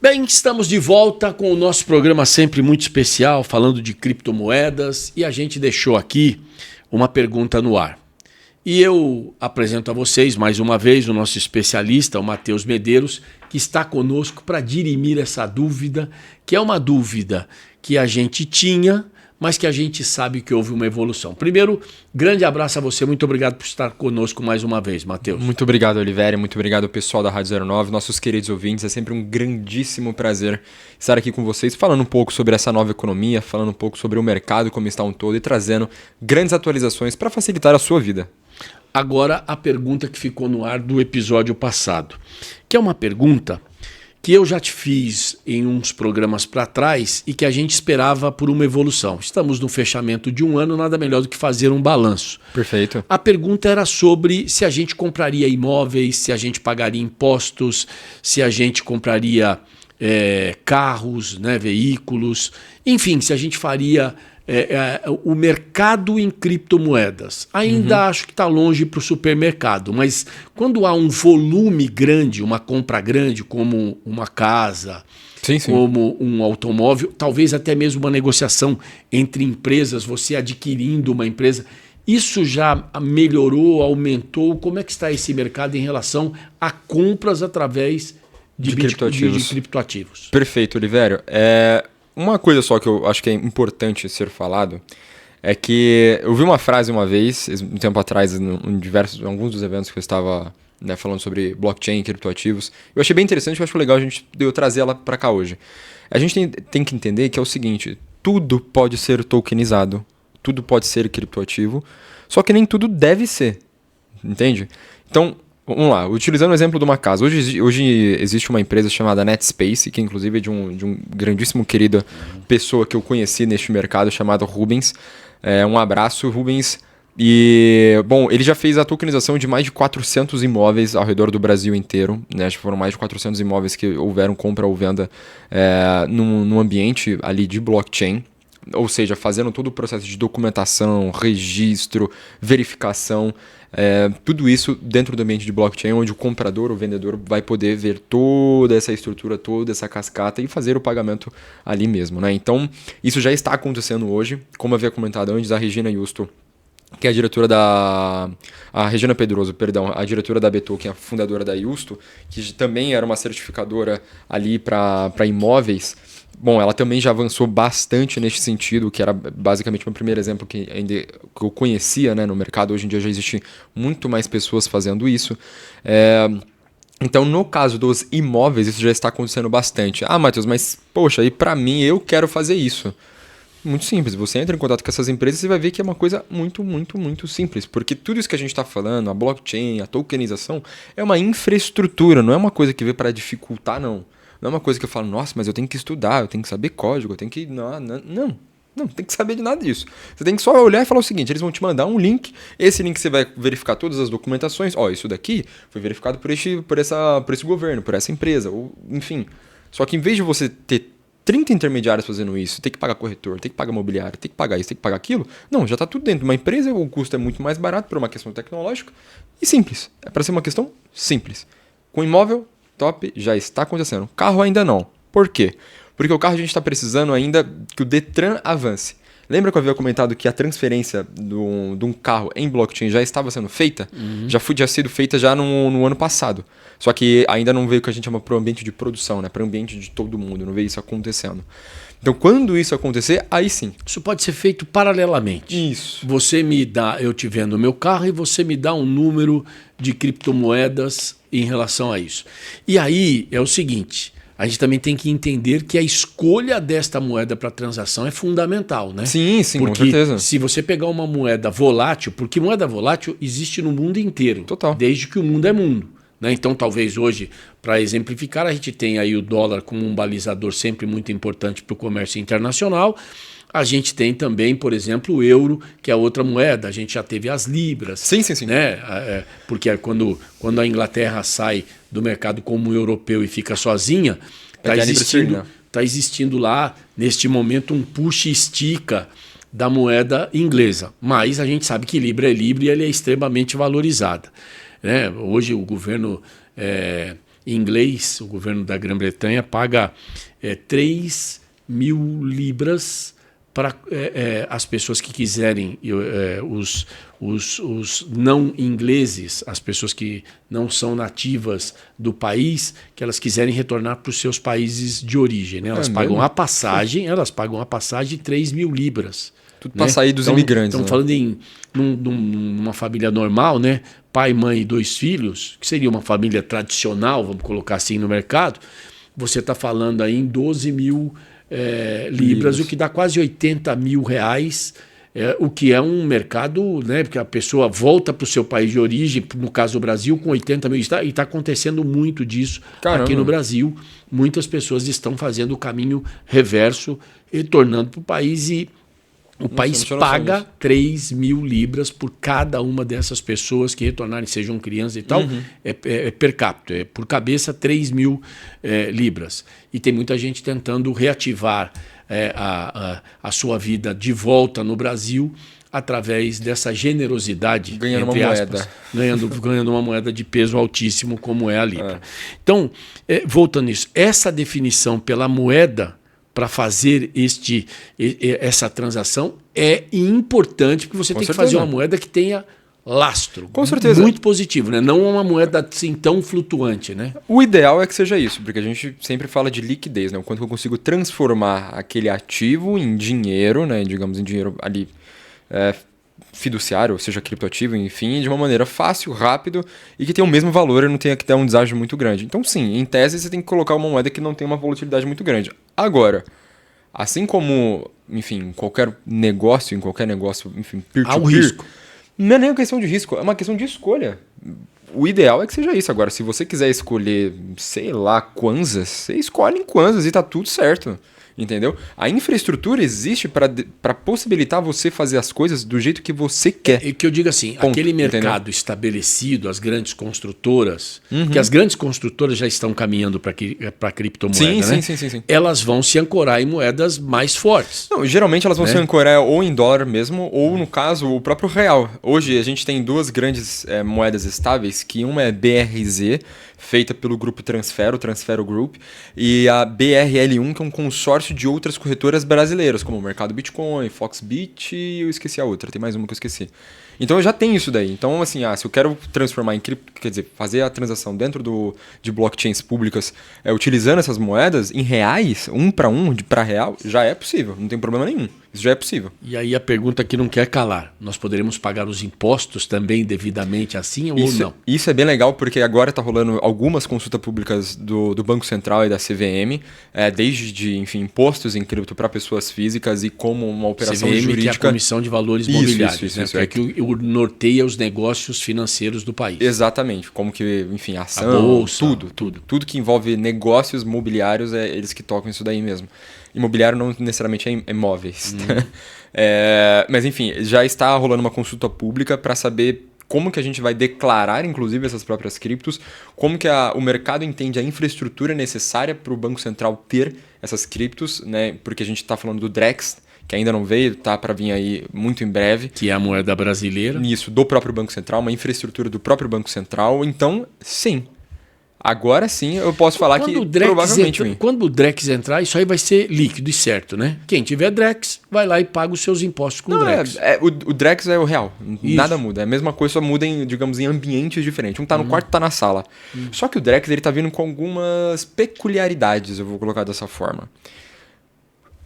Bem, estamos de volta com o nosso programa sempre muito especial, falando de criptomoedas, e a gente deixou aqui uma pergunta no ar. E eu apresento a vocês mais uma vez o nosso especialista, o Matheus Medeiros, que está conosco para dirimir essa dúvida, que é uma dúvida que a gente tinha, mas que a gente sabe que houve uma evolução. Primeiro, grande abraço a você, muito obrigado por estar conosco mais uma vez, Matheus. Muito obrigado, Oliveira, muito obrigado pessoal da Rádio 09, nossos queridos ouvintes, é sempre um grandíssimo prazer estar aqui com vocês, falando um pouco sobre essa nova economia, falando um pouco sobre o mercado como está um todo e trazendo grandes atualizações para facilitar a sua vida. Agora a pergunta que ficou no ar do episódio passado, que é uma pergunta que eu já te fiz em uns programas para trás e que a gente esperava por uma evolução. Estamos no fechamento de um ano, nada melhor do que fazer um balanço. Perfeito. A pergunta era sobre se a gente compraria imóveis, se a gente pagaria impostos, se a gente compraria carros, né, veículos, enfim, se a gente faria o mercado em criptomoedas. Ainda acho que está longe para o supermercado, mas quando há um volume grande, uma compra grande, como uma casa, sim. como um automóvel, talvez até mesmo uma negociação entre empresas, você adquirindo uma empresa, isso já melhorou, aumentou? Como é que está esse mercado em relação a compras através de criptoativos? Perfeito, Oliveira. Uma coisa só que eu acho que é importante ser falado é que eu vi uma frase uma vez, um tempo atrás, em alguns dos eventos que eu estava falando sobre blockchain e criptoativos. Eu achei bem interessante, eu acho legal eu trazer ela para cá hoje. A gente tem que entender que é o seguinte, tudo pode ser tokenizado, tudo pode ser criptoativo, só que nem tudo deve ser, entende? Então, vamos lá, utilizando o exemplo de uma casa. Hoje existe uma empresa chamada NetSpace, que inclusive é de um grandíssimo querida pessoa que eu conheci neste mercado, chamado Rubens. Um abraço, Rubens. E, bom, ele já fez a tokenização de mais de 400 imóveis ao redor do Brasil inteiro. Né? Acho que foram mais de 400 imóveis que houveram compra ou venda num ambiente ali de blockchain. Ou seja, fazendo todo o processo de documentação, registro, verificação, tudo isso dentro do ambiente de blockchain, onde o comprador ou vendedor vai poder ver toda essa estrutura, toda essa cascata e fazer o pagamento ali mesmo. Né? Então, isso já está acontecendo hoje. Como eu havia comentado antes, a Regina Justo, que é a diretora a Regina Pedroso, perdão, a diretora da Beto, que é a fundadora da Justo, que também era uma certificadora ali para imóveis. Bom, ela também já avançou bastante neste sentido, que era basicamente o meu primeiro exemplo que eu conhecia, né, no mercado. Hoje em dia já existem muito mais pessoas fazendo isso. Então, no caso dos imóveis, isso já está acontecendo bastante. Ah, Matheus, mas, poxa, e para mim, eu quero fazer isso. Muito simples, você entra em contato com essas empresas e vai ver que é uma coisa muito, muito, muito simples. Porque tudo isso que a gente está falando, a blockchain, a tokenização, é uma infraestrutura, não é uma coisa que veio para dificultar, não. Não é uma coisa que eu falo, nossa, mas eu tenho que estudar, eu tenho que saber código, eu tenho que... Não tem que saber de nada disso. Você tem que só olhar e falar o seguinte, eles vão te mandar um link, esse link você vai verificar todas as documentações, isso daqui foi verificado por esse governo, por essa empresa, ou enfim. Só que em vez de você ter 30 intermediários fazendo isso, tem que pagar corretor, tem que pagar mobiliário, tem que pagar isso, tem que pagar aquilo, não, já está tudo dentro de uma empresa, o custo é muito mais barato por uma questão tecnológica e simples. É para ser uma questão simples. Com imóvel, top, já está acontecendo. Carro ainda não. Por quê? Porque o carro a gente está precisando ainda que o Detran avance. Lembra que eu havia comentado que a transferência de um carro em blockchain já estava sendo feita? Já tinha sido feita já no ano passado. Só que ainda não veio o que a gente chama para o ambiente de produção, né? Para o ambiente de todo mundo, não veio isso acontecendo. Então, quando isso acontecer, aí sim. Isso pode ser feito paralelamente. Isso. Você me dá, eu te vendo o meu carro e você me dá um número de criptomoedas em relação a isso. E aí é o seguinte, a gente também tem que entender que a escolha desta moeda para transação é fundamental, né? Sim, porque com certeza. Se você pegar uma moeda volátil, porque moeda volátil existe no mundo inteiro, total, desde que o mundo é mundo. Né? Então, talvez hoje, para exemplificar, a gente tem aí o dólar como um balizador sempre muito importante para o comércio internacional. A gente tem também, por exemplo, o euro, que é outra moeda. A gente já teve as libras. Sim. Né? Porque quando a Inglaterra sai do mercado comum europeu e fica sozinha, está existindo lá, neste momento, um puxa e estica da moeda inglesa. Mas a gente sabe que libra é libra e ela é extremamente valorizada. Né? Hoje o governo inglês, o governo da Grã-Bretanha paga 3 mil libras para as pessoas que quiserem, os não ingleses, as pessoas que não são nativas do país, que elas quiserem retornar para os seus países de origem. Né? Elas pagam a passagem, 3 mil libras. Tudo para sair dos imigrantes. Estamos falando numa família normal, né? Pai, mãe e 2 filhos, que seria uma família tradicional, vamos colocar assim, no mercado. Você está falando aí em 12 mil libras, o que dá quase 80 mil reais, o que é um mercado, né? Porque a pessoa volta para o seu país de origem, no caso do Brasil, com 80 mil. E está acontecendo muito disso. Caramba. Aqui no Brasil. Muitas pessoas estão fazendo o caminho reverso, retornando para o país e o país paga 3 mil libras por cada uma dessas pessoas que retornarem, sejam crianças e tal. É per capita, por cabeça 3 mil libras. E tem muita gente tentando reativar a sua vida de volta no Brasil através dessa generosidade, ganhando entre uma aspas, ganhando uma moeda de peso altíssimo como é a libra. Então, voltando nisso, essa definição pela moeda para fazer essa transação é importante, porque você tem que fazer uma moeda que tenha lastro. Com certeza. Muito positivo, né? Não uma moeda assim tão flutuante, né? O ideal é que seja isso, porque a gente sempre fala de liquidez, né? O quanto eu consigo transformar aquele ativo em dinheiro, né? Digamos, em dinheiro ali fiduciário, ou seja, criptoativo, enfim, de uma maneira fácil, rápido e que tenha o mesmo valor e não tenha que ter um deságio muito grande. Então, sim, em tese você tem que colocar uma moeda que não tem uma volatilidade muito grande. Agora, assim como, enfim, em qualquer negócio, enfim, peer-to-peer, há um risco. Não é nem uma questão de risco, é uma questão de escolha. O ideal é que seja isso. Agora, se você quiser escolher, sei lá, Kwanzas, você escolhe em Kwanzas e tá tudo certo. Entendeu? A infraestrutura existe para possibilitar você fazer as coisas do jeito que você quer. E que eu digo assim, ponto, aquele mercado entendeu? Estabelecido, as grandes construtoras, que as grandes construtoras já estão caminhando para a criptomoeda, né? Sim. Elas vão se ancorar em moedas mais fortes. Não, geralmente elas vão se ancorar ou em dólar mesmo, ou no caso, o próprio real. Hoje a gente tem 2 grandes moedas estáveis, que uma é BRZ, feita pelo grupo Transfero, Transfero Group, e a BRL1, que é um consórcio de outras corretoras brasileiras, como o Mercado Bitcoin, Foxbit e eu esqueci a outra, tem mais uma que eu esqueci. Então eu já tenho isso daí. Então, assim, se eu quero transformar em cripto, quer dizer, fazer a transação dentro de blockchains públicas, utilizando essas moedas em reais, 1 para real, já é possível, não tem problema nenhum. Isso já é possível. E aí a pergunta que não quer calar, nós poderemos pagar os impostos também devidamente assim ou não? Isso é bem legal, porque agora está rolando algumas consultas públicas do Banco Central e da CVM, desde enfim, impostos em cripto para pessoas físicas e como uma operação CVM, jurídica. Que é a Comissão de Valores Mobiliários, isso, né? isso, que é que norteia os negócios financeiros do país. Exatamente, como que, enfim, ação, a bolsa, tudo que envolve negócios mobiliários, eles que tocam isso daí mesmo. Imobiliário não necessariamente é imóveis. Mas enfim, já está rolando uma consulta pública para saber como que a gente vai declarar, inclusive, essas próprias criptos, como que o mercado entende a infraestrutura necessária para o Banco Central ter essas criptos, né? Porque a gente está falando do Drex, que ainda não veio, tá para vir aí muito em breve. Que é a moeda brasileira. Isso, do próprio Banco Central, uma infraestrutura do próprio Banco Central. Então, sim. Agora sim eu posso falar que provavelmente vem. Quando o Drex entrar, isso aí vai ser líquido e certo, né? Quem tiver Drex, vai lá e paga os seus impostos com o Drex. O Drex é o real. Isso. Nada muda. É a mesma coisa, só muda em, digamos, em ambientes diferentes. Um tá no quarto, tá na sala. Só que o Drex ele tá vindo com algumas peculiaridades, eu vou colocar dessa forma.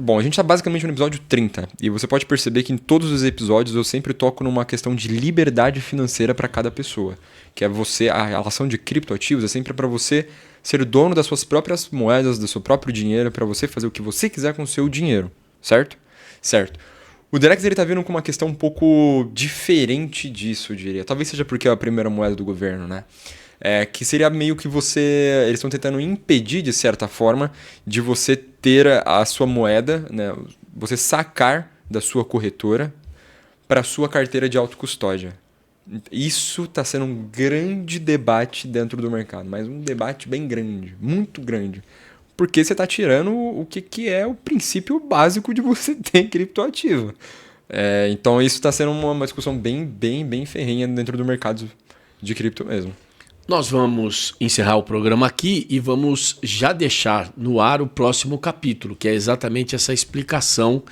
Bom, a gente está basicamente no episódio 30 e você pode perceber que em todos os episódios eu sempre toco numa questão de liberdade financeira para cada pessoa, que é a relação de criptoativos é sempre para você ser dono das suas próprias moedas, do seu próprio dinheiro, para você fazer o que você quiser com o seu dinheiro, certo? Certo. O Drex ele tá vindo com uma questão um pouco diferente disso, eu diria. Talvez seja porque é a primeira moeda do governo, né? Que seria meio que eles estão tentando impedir, de certa forma, de você ter a sua moeda, né, você sacar da sua corretora para a sua carteira de autocustódia. Isso está sendo um grande debate dentro do mercado, mas um debate bem grande, muito grande. Porque você está tirando o que é o princípio básico de você ter criptoativo. Então isso está sendo uma discussão bem ferrenha dentro do mercado de cripto mesmo. Nós vamos encerrar o programa aqui e vamos já deixar no ar o próximo capítulo, que é exatamente essa explicação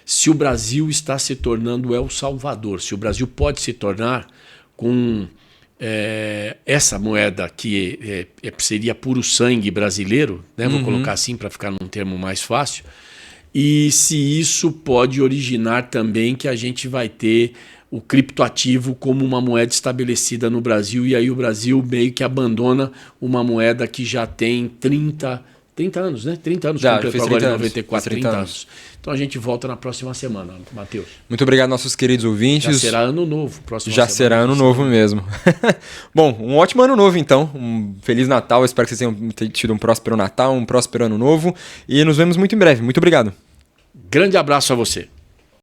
se o Brasil está se tornando El Salvador, se o Brasil pode se tornar com essa moeda que seria puro sangue brasileiro, né? Vou colocar assim para ficar num termo mais fácil, e se isso pode originar também que a gente vai ter o criptoativo como uma moeda estabelecida no Brasil, e aí o Brasil meio que abandona uma moeda que já tem 30 anos, né? 30 anos, Já completou fez agora 30 em anos, 94, fez 30 30 anos. Então a gente volta na próxima semana, Matheus. Muito obrigado, nossos queridos ouvintes. Já será ano novo. Já será ano novo mesmo. Bom, um ótimo ano novo, então. Um Feliz Natal. Espero que vocês tenham tido um próspero Natal, um próspero ano novo. E nos vemos muito em breve. Muito obrigado. Grande abraço a você.